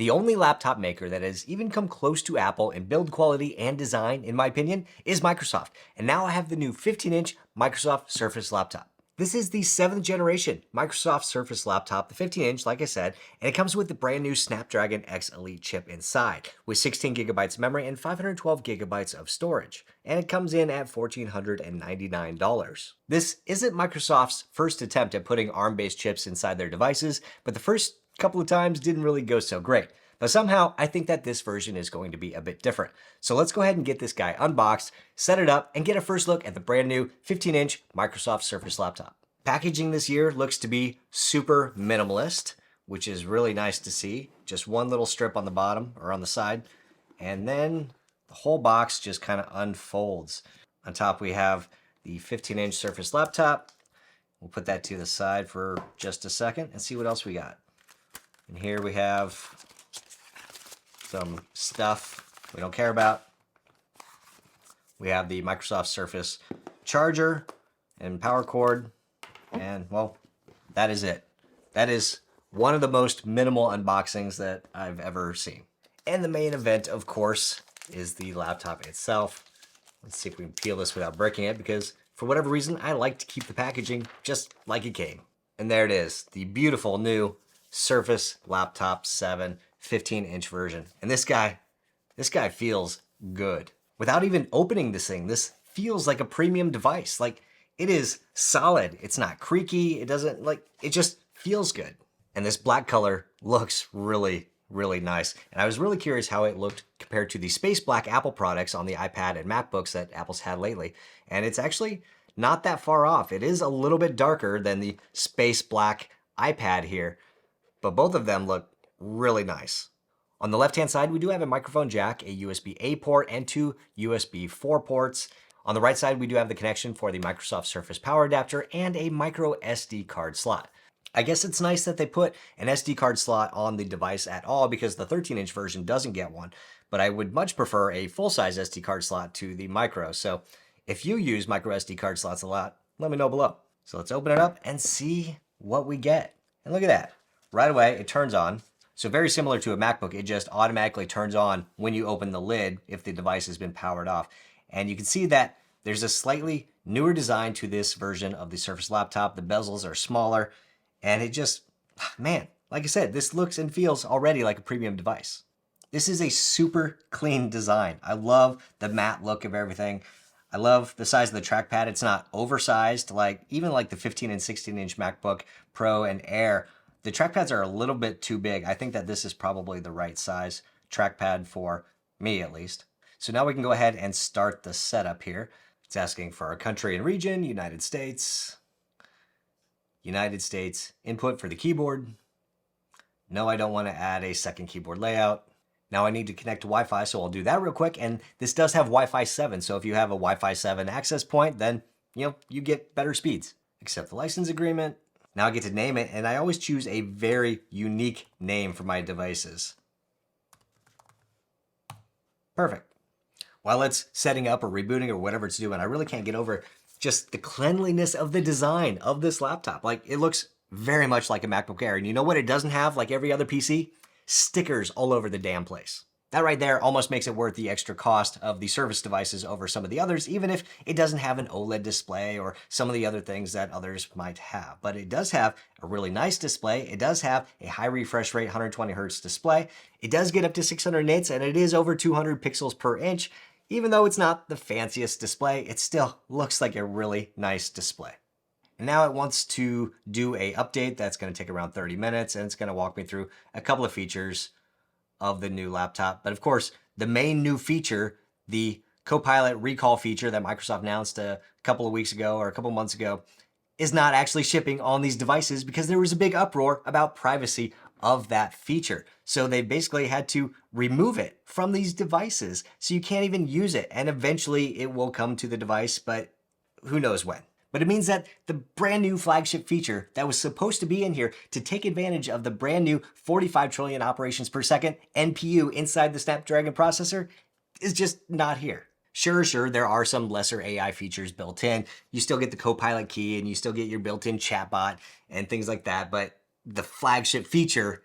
The only laptop maker that has even come close to Apple in build quality and design, in my opinion, is Microsoft. And now I have the new 15-inch Microsoft Surface laptop. This is the 7th generation Microsoft Surface laptop, the 15-inch, like I said, and it comes with the brand new Snapdragon X Elite chip inside, with 16 gigabytes of memory and 512 gigabytes of storage. And it comes in at $1,499. This isn't Microsoft's first attempt at putting ARM-based chips inside their devices, but the first couple of times didn't really go so great. But somehow, I think that this version is going to be a bit different. So let's go ahead and get this guy unboxed, set it up, and get a first look at the brand new 15-inch Microsoft Surface laptop. Packaging this year looks to be super minimalist, which is really nice to see. Just one little strip on the bottom or on the side, and then the whole box just kind of unfolds. On top we have the 15-inch Surface laptop. We'll put that to the side for just a second and see what else we got. And here we have some stuff we don't care about. We have the Microsoft Surface charger and power cord, and well, that is it. That is one of the most minimal unboxings that I've ever seen. And the main event, of course, is the laptop itself. Let's see if we can peel this without breaking it, because for whatever reason, I like to keep the packaging just like it came. And there it is, the beautiful new Surface Laptop 7 15-inch version. And this guy feels good. Without even opening this thing, this feels like a premium device. Like, it is solid. It's not creaky. It doesn't, like, it just feels good. And this black color looks really, really nice. And I was really curious how it looked compared to the space black Apple products on the iPad and MacBooks that Apple's had lately. And it's actually not that far off. It is a little bit darker than the space black iPad here, but both of them look really nice. On the left-hand side, we do have a microphone jack, a USB-A port, and 2 USB 4 ports. On the right side, we do have the connection for the Microsoft Surface power adapter and a micro SD card slot. I guess it's nice that they put an SD card slot on the device at all, because the 13-inch version doesn't get one, but I would much prefer a full-size SD card slot to the micro. So if you use micro SD card slots a lot, let me know below. So let's open it up and see what we get. And look at that. Right away, it turns on. So very similar to a MacBook, it just automatically turns on when you open the lid if the device has been powered off. And you can see that there's a slightly newer design to this version of the Surface laptop. The bezels are smaller, and it just, man, like I said, this looks and feels already like a premium device. This is a super clean design. I love the matte look of everything. I love the size of the trackpad. It's not oversized, like even like the 15 and 16-inch MacBook Pro and Air. The trackpads are a little bit too big. I think that this is probably the right size trackpad for me, at least. So now we can go ahead and start the setup here. It's asking for our country and region, United States. United States, input for the keyboard. No, I don't want to add a second keyboard layout. Now I need to connect to Wi-Fi, so I'll do that real quick. And this does have Wi-Fi 7, so if you have a Wi-Fi 7 access point, then you get better speeds. Accept the license agreement. Now I get to name it, and I always choose a very unique name for my devices. Perfect. While it's setting up or rebooting or whatever it's doing, I really can't get over just the cleanliness of the design of this laptop. Like, it looks very much like a MacBook Air. And you know what it doesn't have, like every other PC? Stickers all over the damn place. That right there almost makes it worth the extra cost of the Surface devices over some of the others, even if it doesn't have an OLED display or some of the other things that others might have. But it does have a really nice display. It does have a high refresh rate, 120 hertz display. It does get up to 600 nits, and it is over 200 pixels per inch. Even though it's not the fanciest display, it still looks like a really nice display. And now it wants to do a update that's going to take around 30 minutes, and it's going to walk me through a couple of features of the new laptop. But of course, the main new feature, the Copilot recall feature that Microsoft announced a couple of weeks ago or a couple months ago, is not actually shipping on these devices because there was a big uproar about privacy of that feature. So they basically had to remove it from these devices, so you can't even use it. And eventually it will come to the device, but who knows when. But it means that the brand new flagship feature that was supposed to be in here to take advantage of the brand new 45 trillion operations per second NPU inside the Snapdragon processor is just not here. Sure, there are some lesser AI features built in. You still get the Copilot key and you still get your built-in chatbot and things like that, but the flagship feature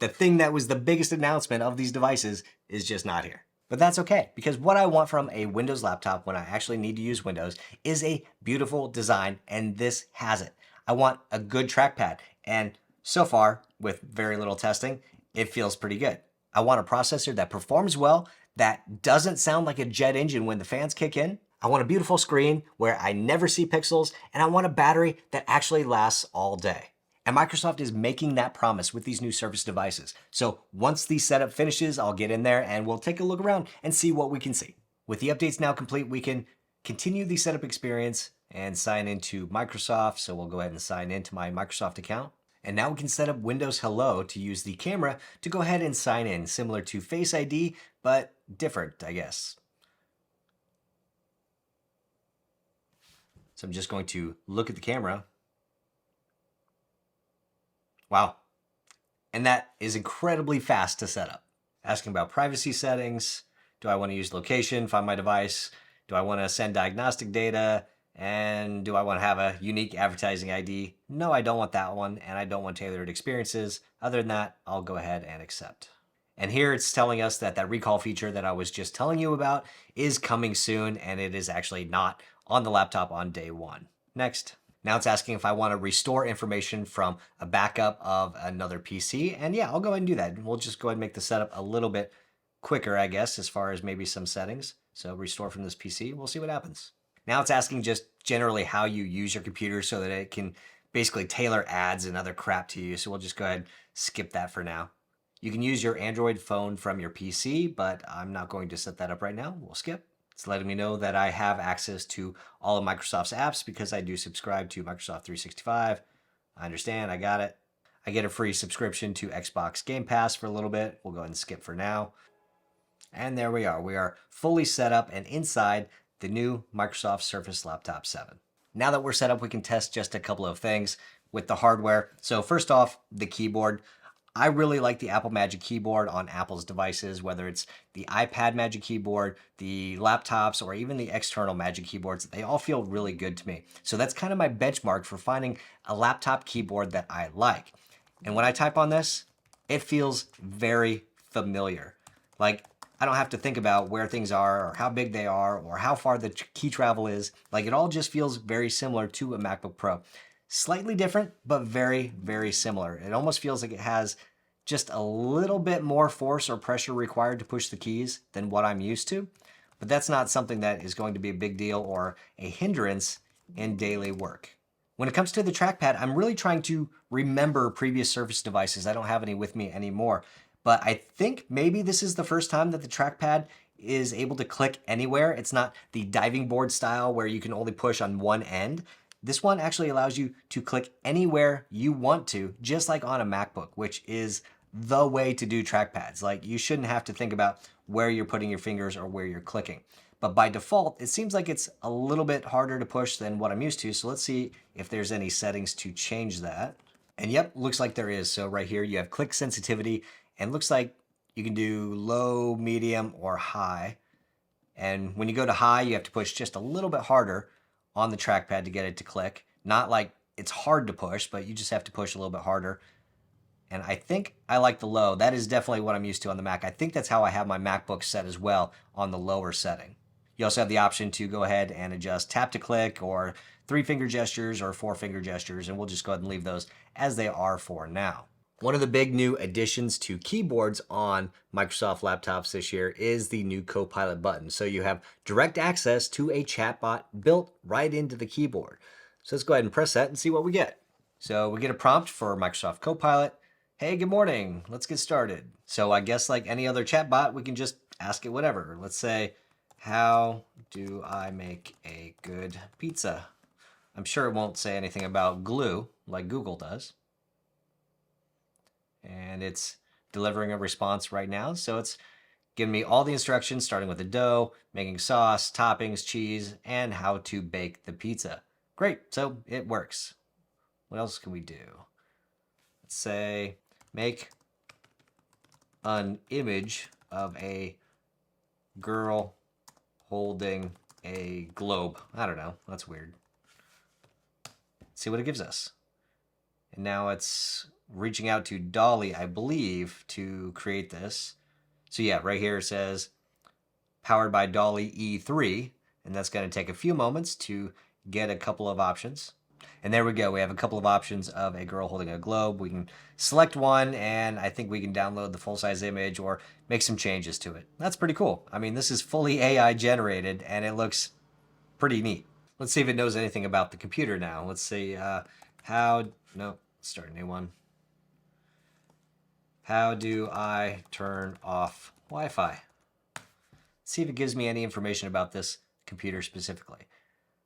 The thing that was the biggest announcement of these devices is just not here. But that's okay, because what I want from a Windows laptop when I actually need to use Windows is a beautiful design, and this has it. I want a good trackpad, and so far, with very little testing, it feels pretty good. I want a processor that performs well, that doesn't sound like a jet engine when the fans kick in. I want a beautiful screen where I never see pixels, and I want a battery that actually lasts all day. And Microsoft is making that promise with these new Surface devices. So once the setup finishes, I'll get in there and we'll take a look around and see what we can see. With the updates now complete, we can continue the setup experience and sign into Microsoft. So we'll go ahead and sign into my Microsoft account. And now we can set up Windows Hello to use the camera to go ahead and sign in, similar to Face ID, but different, I guess. So I'm just going to look at the camera. Wow. And that is incredibly fast to set up. Asking about privacy settings. Do I want to use location, find my device? Do I want to send diagnostic data? And do I want to have a unique advertising ID? No, I don't want that one, and I don't want tailored experiences. Other than that, I'll go ahead and accept. And here it's telling us that that recall feature that I was just telling you about is coming soon, and it is actually not on the laptop on day one. Next. Now it's asking if I want to restore information from a backup of another PC. And yeah, I'll go ahead and do that. We'll just go ahead and make the setup a little bit quicker, I guess, as far as maybe some settings. So restore from this PC, we'll see what happens. Now it's asking just generally how you use your computer so that it can basically tailor ads and other crap to you. So we'll just go ahead and skip that for now. You can use your Android phone from your PC, but I'm not going to set that up right now. We'll skip. It's letting me know that I have access to all of Microsoft's apps because I do subscribe to Microsoft 365. I understand, I got it. I get a free subscription to Xbox Game Pass for a little bit. We'll go ahead and skip for now. And there we are. We are fully set up and inside the new Microsoft Surface Laptop 7. Now that we're set up, we can test just a couple of things with the hardware. So first off, the keyboard. I really like the Apple Magic Keyboard on Apple's devices, whether it's the iPad Magic Keyboard, the laptops, or even the external Magic Keyboards. They all feel really good to me. So that's kind of my benchmark for finding a laptop keyboard that I like. And when I type on this, it feels very familiar. Like, I don't have to think about where things are or how big they are or how far the key travel is. Like, it all just feels very similar to a MacBook Pro. Slightly different, but very, very similar. It almost feels like it has just a little bit more force or pressure required to push the keys than what I'm used to. But that's not something that is going to be a big deal or a hindrance in daily work. When it comes to the trackpad, I'm really trying to remember previous Surface devices. I don't have any with me anymore. But I think maybe this is the first time that the trackpad is able to click anywhere. It's not the diving board style where you can only push on one end. This one actually allows you to click anywhere you want to, just like on a MacBook, which is the way to do trackpads. Like, you shouldn't have to think about where you're putting your fingers or where you're clicking. But by default, it seems like it's a little bit harder to push than what I'm used to. So let's see if there's any settings to change that. And yep, looks like there is. So right here, you have click sensitivity, and looks like you can do low, medium, or high. And when you go to high, you have to push just a little bit harder on the trackpad to get it to click. Not like it's hard to push, but you just have to push a little bit harder. And I think I like the low. That is definitely what I'm used to on the Mac. I think that's how I have my MacBook set as well, on the lower setting. You also have the option to go ahead and adjust tap to click or 3-finger gestures or 4-finger gestures, and we'll just go ahead and leave those as they are for now. One of the big new additions to keyboards on Microsoft laptops this year is the new Copilot button. So you have direct access to a chatbot built right into the keyboard. So let's go ahead and press that and see what we get. So we get a prompt for Microsoft Copilot. Hey, good morning. Let's get started. So I guess like any other chatbot, we can just ask it whatever. Let's say, how do I make a good pizza? I'm sure it won't say anything about glue like Google does. And it's delivering a response right now. So it's giving me all the instructions, starting with the dough, making sauce, toppings, cheese, and how to bake the pizza. Great, so it works. What else can we do? Let's say, make an image of a girl holding a globe. I don't know, that's weird. Let's see what it gives us. And now it's reaching out to Dolly, I believe, to create this. So yeah, right here it says powered by Dolly E3, and that's going to take a few moments to get a couple of options. And there we go. We have a couple of options of a girl holding a globe. We can select one, and I think we can download the full-size image or make some changes to it. That's pretty cool. I mean, this is fully AI generated, and it looks pretty neat. Let's see if it knows anything about the computer now. Let's see no, start a new one. How do I turn off Wi-Fi? See if it gives me any information about this computer specifically.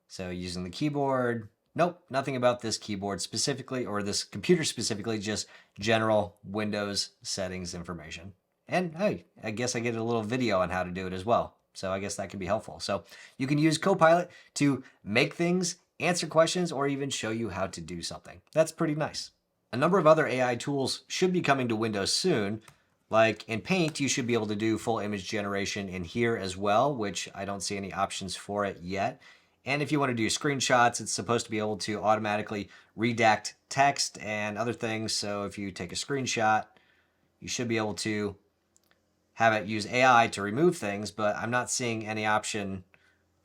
So using the keyboard, nope, nothing about this keyboard specifically or this computer specifically, just general Windows settings information. And hey, I guess I get a little video on how to do it as well. So I guess that can be helpful. So you can use Copilot to make things, answer questions, or even show you how to do something. That's pretty nice. A number of other AI tools should be coming to Windows soon. Like in Paint, you should be able to do full image generation in here as well, which I don't see any options for it yet. And if you want to do screenshots, it's supposed to be able to automatically redact text and other things. So if you take a screenshot, you should be able to have it use AI to remove things, but I'm not seeing any option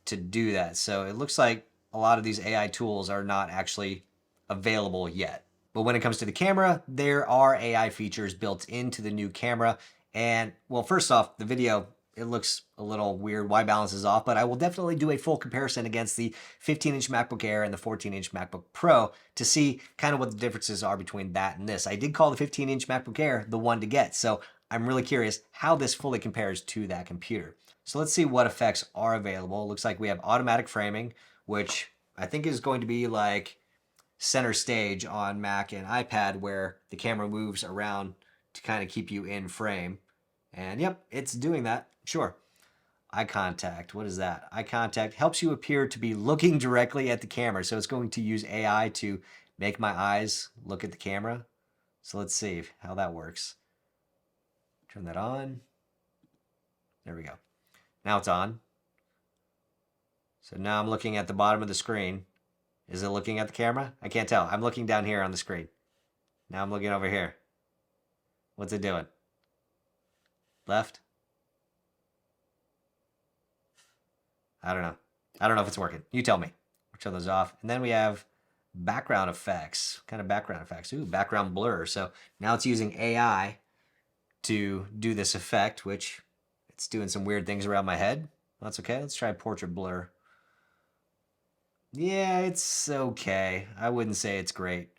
to do that. So it looks like a lot of these AI tools are not actually available yet. But when it comes to the camera, there are AI features built into the new camera. And well, first off, the video, it looks a little weird. White balance is off, but I will definitely do a full comparison against the 15-inch MacBook Air and the 14-inch MacBook Pro to see kind of what the differences are between that and this. I did call the 15-inch MacBook Air the one to get, so I'm really curious how this fully compares to that computer. So let's see what effects are available. It looks like we have automatic framing, which I think is going to be like center stage on Mac and iPad where the camera moves around to kind of keep you in frame. And yep, it's doing that. Sure. Eye contact. What is that? Eye contact helps you appear to be looking directly at the camera. So it's going to use AI to make my eyes look at the camera. So let's see how that works. Turn that on. There we go. Now it's on. So now I'm looking at the bottom of the screen. Is it looking at the camera? I can't tell. I'm looking down here on the screen. Now I'm looking over here. What's it doing? Left? I don't know. I don't know if it's working. You tell me. We'll turn those off. And then we have background effects. What kind of background effects? Ooh, background blur. So now it's using AI to do this effect, which it's doing some weird things around my head. That's okay. Let's try portrait blur. Yeah, it's okay. I wouldn't say it's great,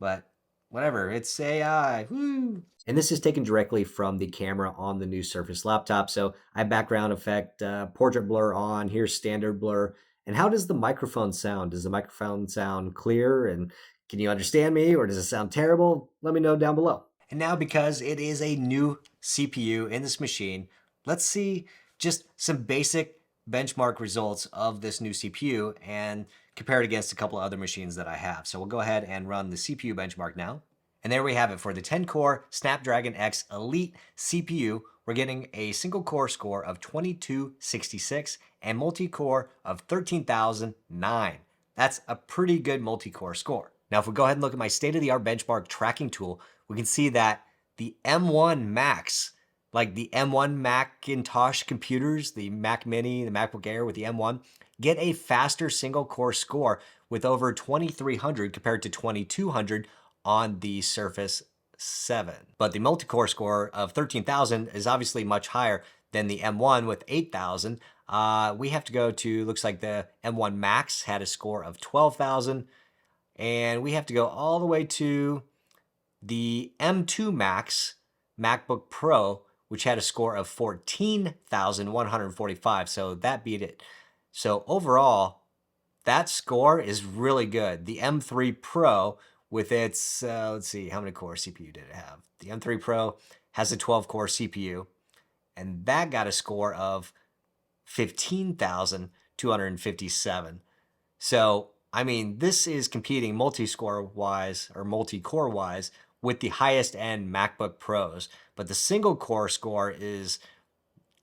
but whatever. It's AI. Woo! And this is taken directly from the camera on the new Surface laptop. So I have background effect, portrait blur on, here's standard blur. And how does the microphone sound? Does the microphone sound clear? And can you understand me, or does it sound terrible? Let me know down below. And now, because it is a new CPU in this machine, let's see just some basic benchmark results of this new CPU and compare it against a couple of other machines that I have. So we'll go ahead and run the CPU benchmark now. And there we have it. For the 10-core Snapdragon X Elite CPU, we're getting a single core score of 2266 and multi-core of 13,009. That's a pretty good multi-core score. Now, if we go ahead and look at my state-of-the-art benchmark tracking tool, we can see that the M1 Max, like the M1 Macintosh computers, the Mac Mini, the MacBook Air with the M1, get a faster single core score with over 2300 compared to 2200 on the Surface 7. But the multi-core score of 13,000 is obviously much higher than the M1 with 8,000. We have to go to, looks like the M1 Max had a score of 12,000. And we have to go all the way to the M2 Max MacBook Pro, which had a score of 14,145. So that beat it. So overall, that score is really good. The M3 Pro with its, let's see, how many core CPU did it have? The M3 Pro has a 12-core CPU, and that got a score of 15,257. So, I mean, this is competing multi-score-wise or multi-core-wise with the highest-end MacBook Pros, but the single-core score is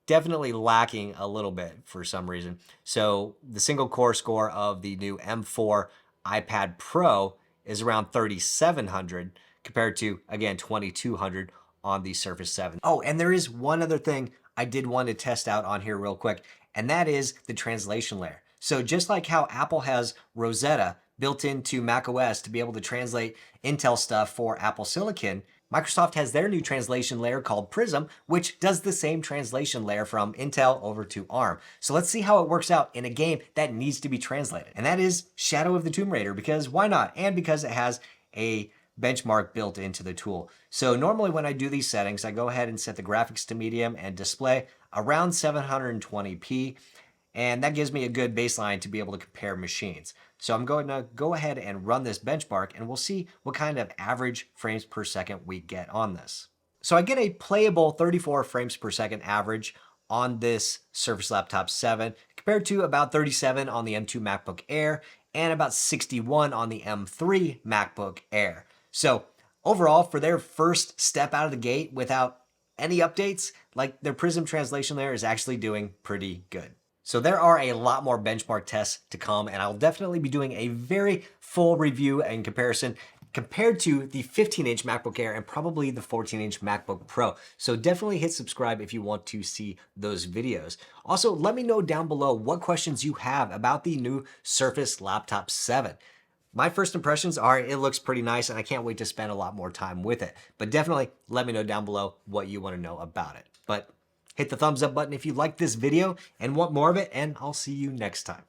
definitely lacking a little bit for some reason. So the single core score of the new M4 iPad Pro is around 3,700 compared to, again, 2200 on the Surface 7. Oh, and there is one other thing I did want to test out on here real quick, and that is the translation layer. So just like how Apple has Rosetta built into macOS to be able to translate Intel stuff for Apple Silicon, Microsoft has their new translation layer called Prism, which does the same translation layer from Intel over to ARM. So let's see how it works out in a game that needs to be translated. And that is Shadow of the Tomb Raider, because why not? And because it has a benchmark built into the tool. So normally when I do these settings, I go ahead and set the graphics to medium and display around 720p. And that gives me a good baseline to be able to compare machines. So I'm going to go ahead and run this benchmark, and we'll see what kind of average frames per second we get on this. So I get a playable 34 frames per second average on this Surface Laptop 7 compared to about 37 on the M2 MacBook Air and about 61 on the M3 MacBook Air. So overall, for their first step out of the gate without any updates, like their Prism translation layer is actually doing pretty good. So there are a lot more benchmark tests to come, and I'll definitely be doing a very full review and comparison compared to the 15-inch MacBook Air and probably the 14-inch MacBook Pro. So definitely hit subscribe if you want to see those videos. Also, let me know down below what questions you have about the new Surface Laptop 7. My first impressions are it looks pretty nice, and I can't wait to spend a lot more time with it. But definitely let me know down below what you want to know about it. But hit the thumbs up button if you like this video and want more of it, and I'll see you next time.